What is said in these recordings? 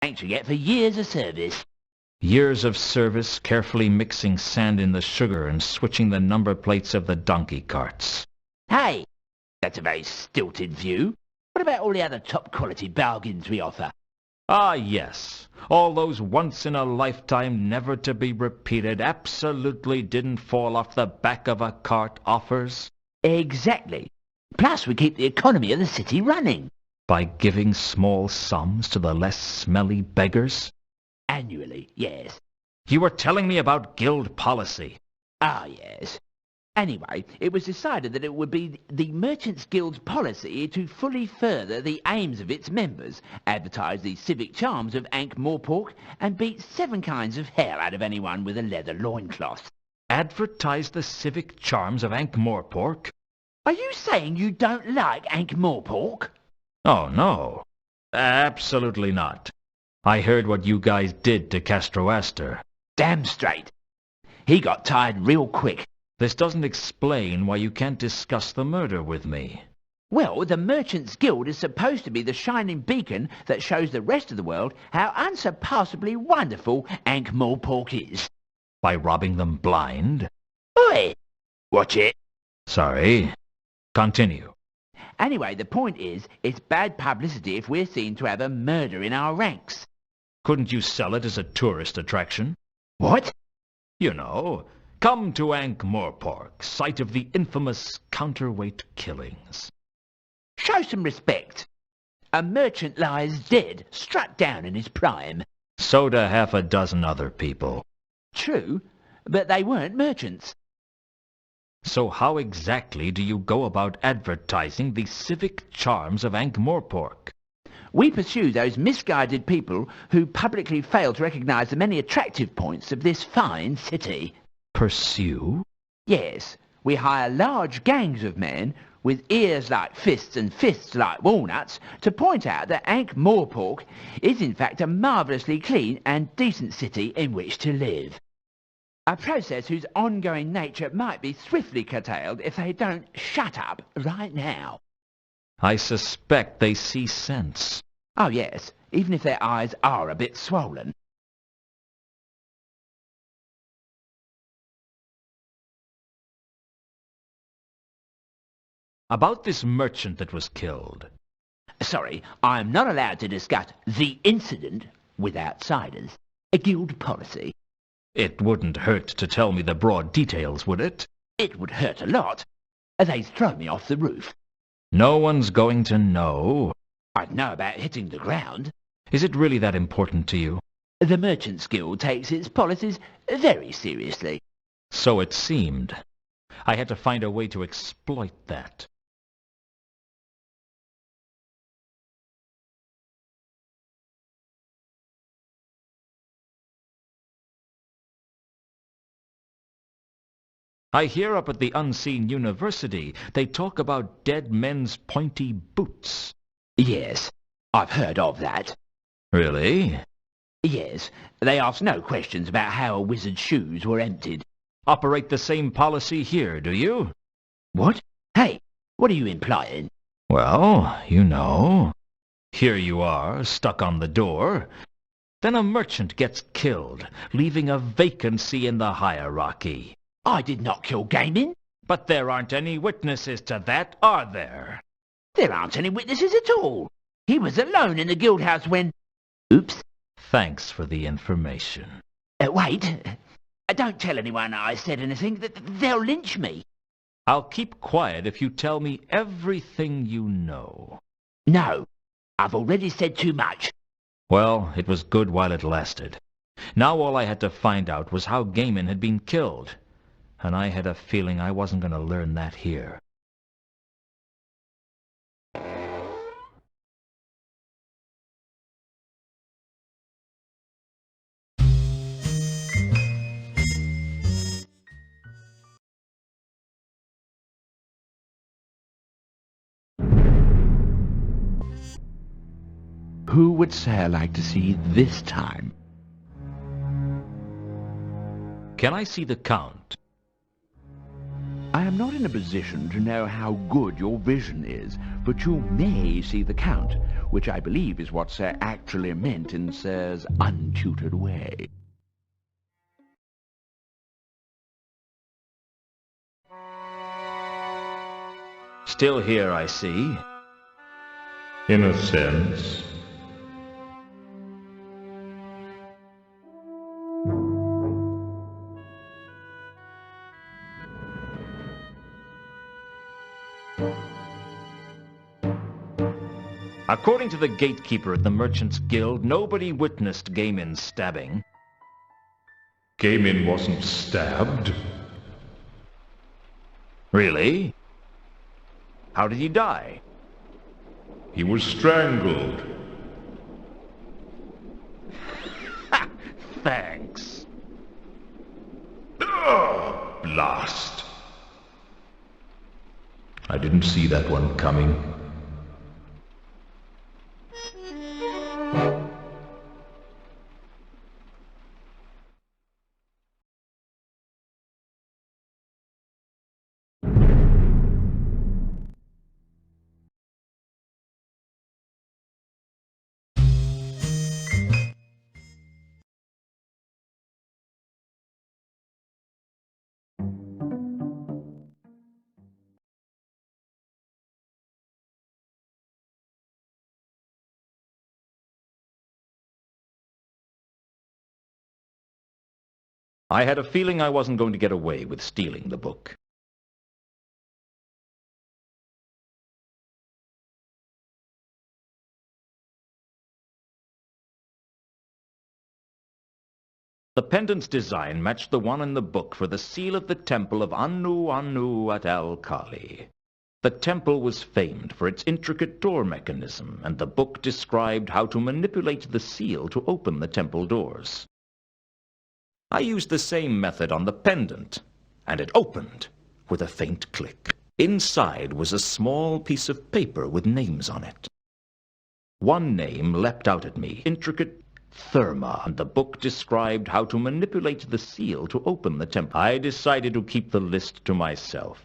Thanks you get for years of service. Years of service, carefully mixing sand in the sugar and switching the number plates of the donkey carts. Hey, that's a very stilted view. What about all the other top-quality bargains we offer? Ah, yes. All those once-in-a-lifetime, never-to-be-repeated, absolutely didn't fall off the back of a cart offers. Exactly. Plus, we keep the economy of the city running. By giving small sums to the less smelly beggars? Annually, yes. You were telling me about guild policy. Ah, yes. Anyway, it was decided that it would be the Merchants Guild's policy to fully further the aims of its members, advertise the civic charms of Ankh-Morpork, and beat 7 kinds of hell out of anyone with a leather loincloth. Advertise the civic charms of Ankh-Morpork? Are you saying you don't like Ankh-Morpork? Oh, no. Absolutely not. I heard what you guys did to Castroaster. Damn straight. He got tired real quick. This doesn't explain why you can't discuss the murder with me. Well, the Merchants Guild is supposed to be the shining beacon that shows the rest of the world how unsurpassably wonderful Ankh-Morpork is. By robbing them blind? Oi! Watch it. Sorry. Continue. Anyway, the point is, it's bad publicity if we're seen to have a murder in our ranks. Couldn't you sell it as a tourist attraction? What? You know, come to Ankh-Morpork, site of the infamous counterweight killings. Show some respect. A merchant lies dead, struck down in his prime. So do half a dozen other people. True, but they weren't merchants. So how exactly do you go about advertising the civic charms of Ankh-Morpork? We pursue those misguided people who publicly fail to recognize the many attractive points of this fine city. Pursue? Yes, we hire large gangs of men with ears like fists and fists like walnuts to point out that Ankh-Morpork is in fact a marvellously clean and decent city in which to live. A process whose ongoing nature might be swiftly curtailed if they don't shut up right now. I suspect they see sense. Oh yes, even if their eyes are a bit swollen. About this merchant that was killed. Sorry, I'm not allowed to discuss the incident with outsiders. A guild policy. It wouldn't hurt to tell me the broad details, would it? It would hurt a lot. They'd throw me off the roof. No one's going to know. I'd know about hitting the ground. Is it really that important to you? The Merchants Guild takes its policies very seriously. So it seemed. I had to find a way to exploit that. I hear up at the Unseen University they talk about dead men's pointy boots. Yes, I've heard of that. Really? Yes, they ask no questions about how a wizard's shoes were emptied. Operate the same policy here, do you? What? Hey, what are you implying? Well, you know. Here you are, stuck on the door. Then a merchant gets killed, leaving a vacancy in the hierarchy. I did not kill Gaming. But there aren't any witnesses to that, are there? There aren't any witnesses at all. He was alone in the guild house when... Oops. Thanks for the information. Wait. Don't tell anyone I said anything. They'll lynch me. I'll keep quiet if you tell me everything you know. No. I've already said too much. Well, it was good while it lasted. Now all I had to find out was how Gaiman had been killed. And I had a feeling I wasn't going to learn that here. Who would Sir like to see this time? Can I see the Count? I am not in a position to know how good your vision is, but you may see the Count. which I believe is what Sir actually meant in Sir's untutored way. Still here, I see. In a sense. According to the gatekeeper at the Merchants Guild, nobody witnessed Gaiman's stabbing. Gaiman wasn't stabbed. Really? How did he die? He was strangled. Ha! Thanks. Blast. I didn't see that one coming. I had a feeling I wasn't going to get away with stealing the book. The pendant's design matched the one in the book for the seal of the temple of Anu at Al-Kali. The temple was famed for its intricate door mechanism, and the book described how to manipulate the seal to open the temple doors. I used the same method on the pendant, and it opened with a faint click. Inside was a small piece of paper with names on it. One name leapt out at me, intricate Therma, and the book described how to manipulate the seal to open the temple. I decided to keep the list to myself.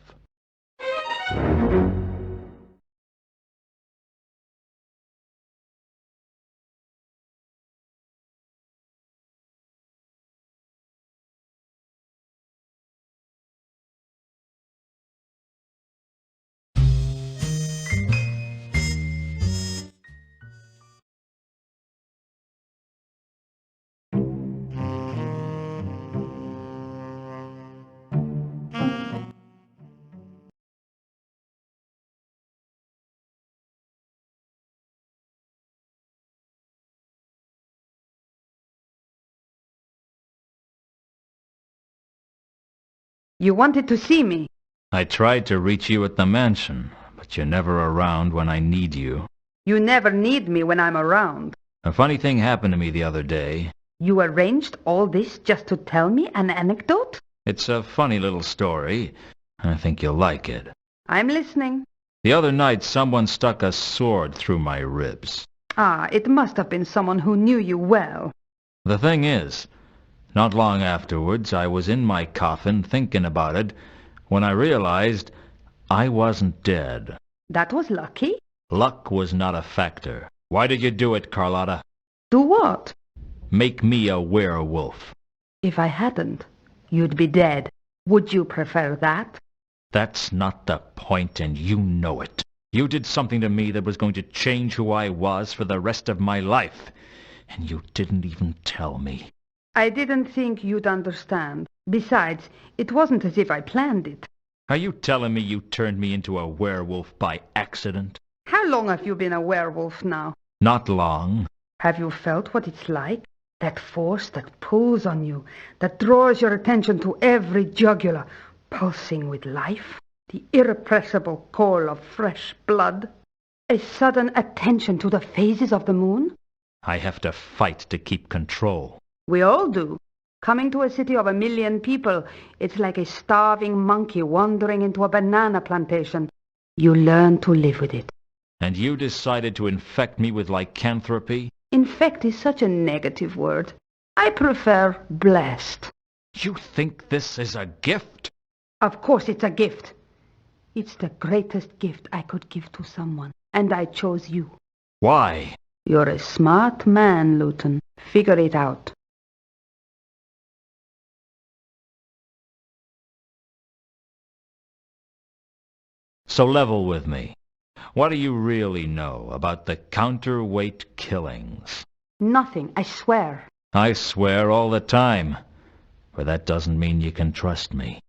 You wanted to see me. I tried to reach you at the mansion, but you're never around when I need you. You never need me when I'm around. A funny thing happened to me the other day. You arranged all this just to tell me an anecdote? It's a funny little story. I think you'll like it. I'm listening. The other night, someone stuck a sword through my ribs. Ah, it must have been someone who knew you well. The thing is, not long afterwards, I was in my coffin thinking about it when I realized I wasn't dead. That was lucky. Luck was not a factor. Why did you do it, Carlotta? Do what? Make me a werewolf. If I hadn't, you'd be dead. Would you prefer that? That's not the point, and you know it. You did something to me that was going to change who I was for the rest of my life, and you didn't even tell me. I didn't think you'd understand. Besides, it wasn't as if I planned it. Are you telling me you turned me into a werewolf by accident? How long have you been a werewolf now? Not long. Have you felt what it's like? That force that pulls on you, that draws your attention to every jugular, pulsing with life? The irrepressible call of fresh blood? A sudden attention to the phases of the moon? I have to fight to keep control. We all do. Coming to a city of 1 million people, it's like a starving monkey wandering into a banana plantation. You learn to live with it. And you decided to infect me with lycanthropy? Infect is such a negative word. I prefer blessed. You think this is a gift? Of course it's a gift. It's the greatest gift I could give to someone, and I chose you. Why? You're a smart man, Lewton. Figure it out. So level with me. What do you really know about the counterweight killings? Nothing, I swear. I swear all the time, but that doesn't mean you can trust me.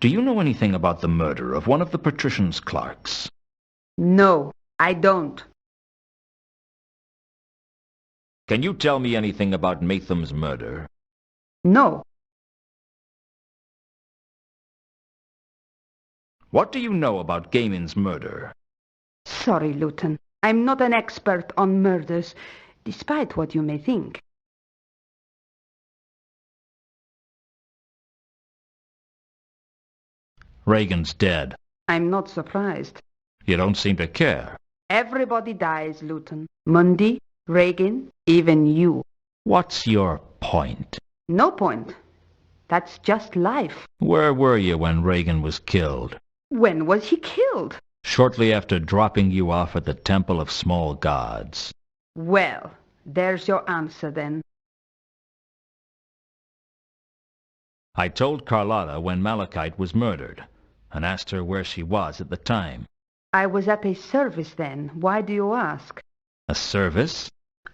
Do you know anything about the murder of one of the patrician's clerks? No, I don't. Can you tell me anything about Matham's murder? No. What do you know about Gaiman's murder? Sorry, Lewton. I'm not an expert on murders, despite what you may think. Reagan's dead. I'm not surprised. You don't seem to care. Everybody dies, Lewton. Mundy, Reagan, even you. What's your point? No point. That's just life. Where were you when Reagan was killed? When was he killed? Shortly after dropping you off at the Temple of Small Gods. Well, there's your answer then. I told Carlotta when Malachite was murdered, and asked her where she was at the time. I was at a service then. Why do you ask? A service?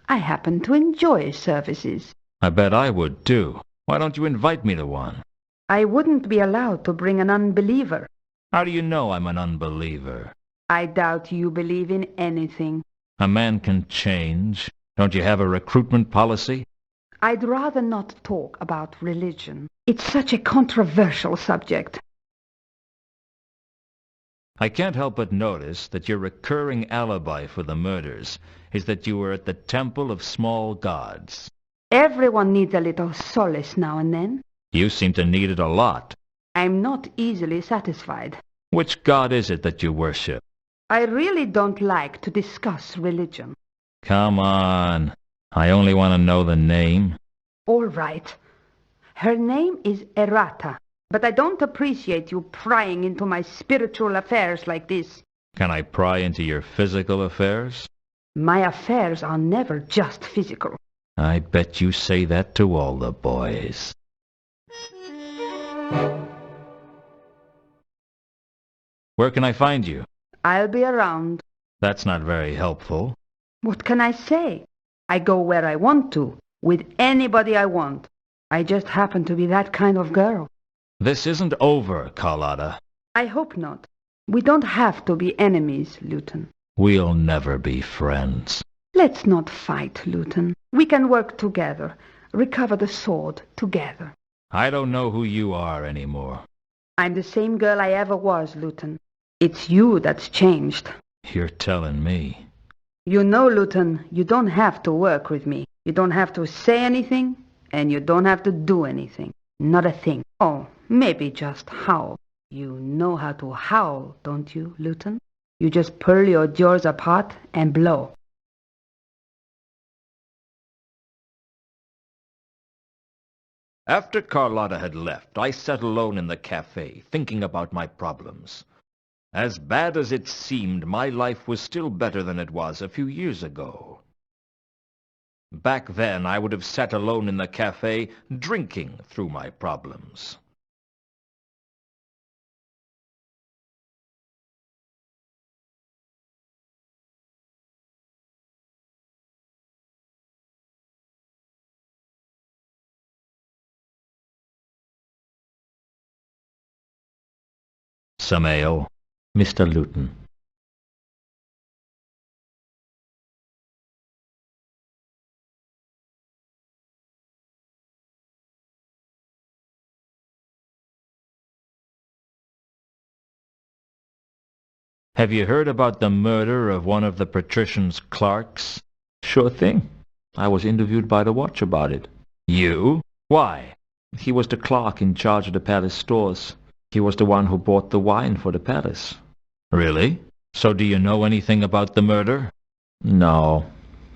I happen to enjoy services. I bet I would too. Why don't you invite me to one? I wouldn't be allowed to bring an unbeliever. How do you know I'm an unbeliever? I doubt you believe in anything. A man can change. Don't you have a recruitment policy? I'd rather not talk about religion. It's such a controversial subject. I can't help but notice that your recurring alibi for the murders is that you were at the Temple of Small Gods. Everyone needs a little solace now and then. You seem to need it a lot. I'm not easily satisfied. Which god is it that you worship? I really don't like to discuss religion. Come on. I only want to know the name. All right. Her name is Errata, but I don't appreciate you prying into my spiritual affairs like this. Can I pry into your physical affairs? My affairs are never just physical. I bet you say that to all the boys. Where can I find you? I'll be around. That's not very helpful. What can I say? I go where I want to, with anybody I want. I just happen to be that kind of girl. This isn't over, Carlotta. I hope not. We don't have to be enemies, Lewton. We'll never be friends. Let's not fight, Lewton. We can work together, recover the sword together. I don't know who you are anymore. I'm the same girl I ever was, Lewton. It's you that's changed. You're telling me. You know, Lewton, you don't have to work with me. You don't have to say anything, and you don't have to do anything. Not a thing. Oh, maybe just howl. You know how to howl, don't you, Lewton? You just pull your jaws apart and blow. After Carlotta had left, I sat alone in the cafe, thinking about my problems. As bad as it seemed, my life was still better than it was a few years ago. Back then, I would have sat alone in the cafe, drinking through my problems. Some ale, Mr. Lewton. Have you heard about the murder of one of the patrician's clerks? Sure thing. I was interviewed by the Watch about it. You? Why? He was the clerk in charge of the palace stores. He was the one who bought the wine for the palace. Really? So do you know anything about the murder? No,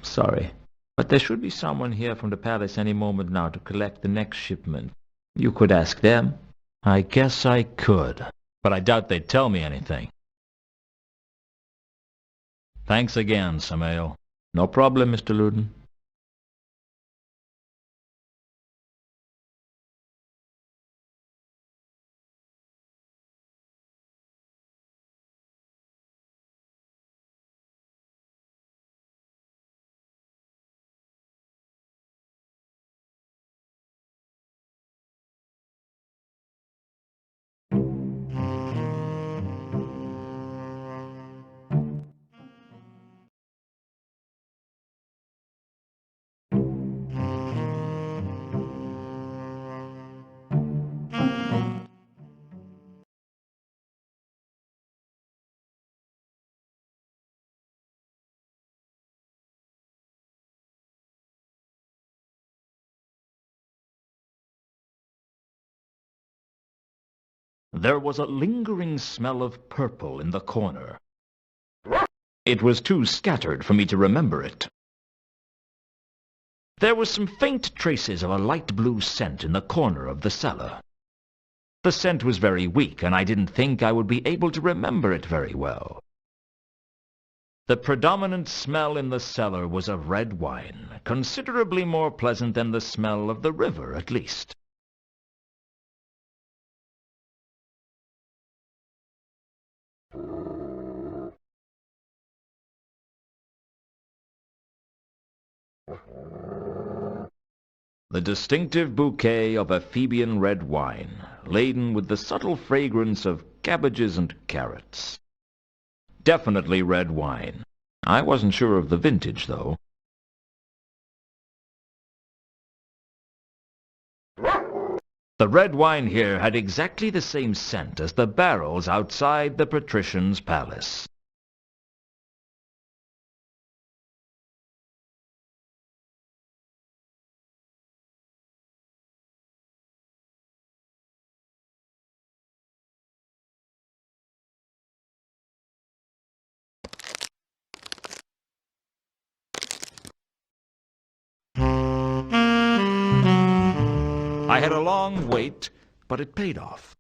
sorry. But there should be someone here from the palace any moment now to collect the next shipment. You could ask them. I guess I could, but I doubt they'd tell me anything. Thanks again, Samael. No problem, Mr. Lewton. There was a lingering smell of purple in the corner. It was too scattered for me to remember it. There were some faint traces of a light blue scent in the corner of the cellar. The scent was very weak, and I didn't think I would be able to remember it very well. The predominant smell in the cellar was of red wine, considerably more pleasant than the smell of the river, at least. The distinctive bouquet of Ephebian red wine, laden with the subtle fragrance of cabbages and carrots. Definitely red wine. I wasn't sure of the vintage, though. The red wine here had exactly the same scent as the barrels outside the patrician's palace. I had a long wait, but it paid off.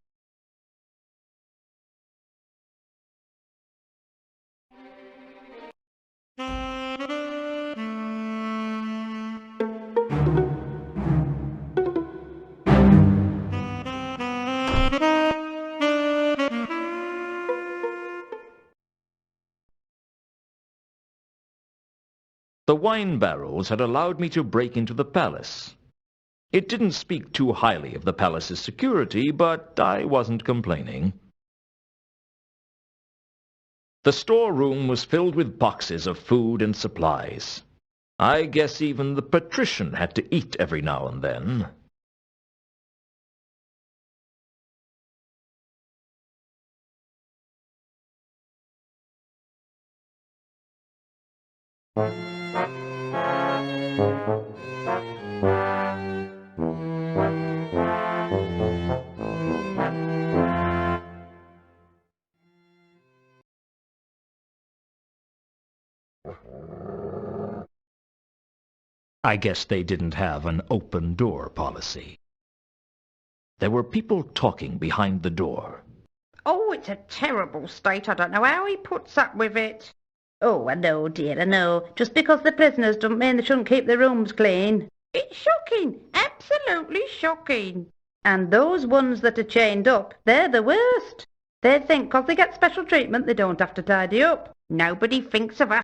The wine barrels had allowed me to break into the palace. It didn't speak too highly of the palace's security, but I wasn't complaining. The storeroom was filled with boxes of food and supplies. I guess even the patrician had to eat every now and then. I guess they didn't have an open-door policy. There were people talking behind the door. Oh, it's a terrible state. I don't know how he puts up with it. Oh, I know, dear, I know. Just because they're prisoners don't mean they shouldn't keep their rooms clean. It's shocking. Absolutely shocking. And those ones that are chained up, they're the worst. They think 'cause they get special treatment they don't have to tidy up. Nobody thinks of us.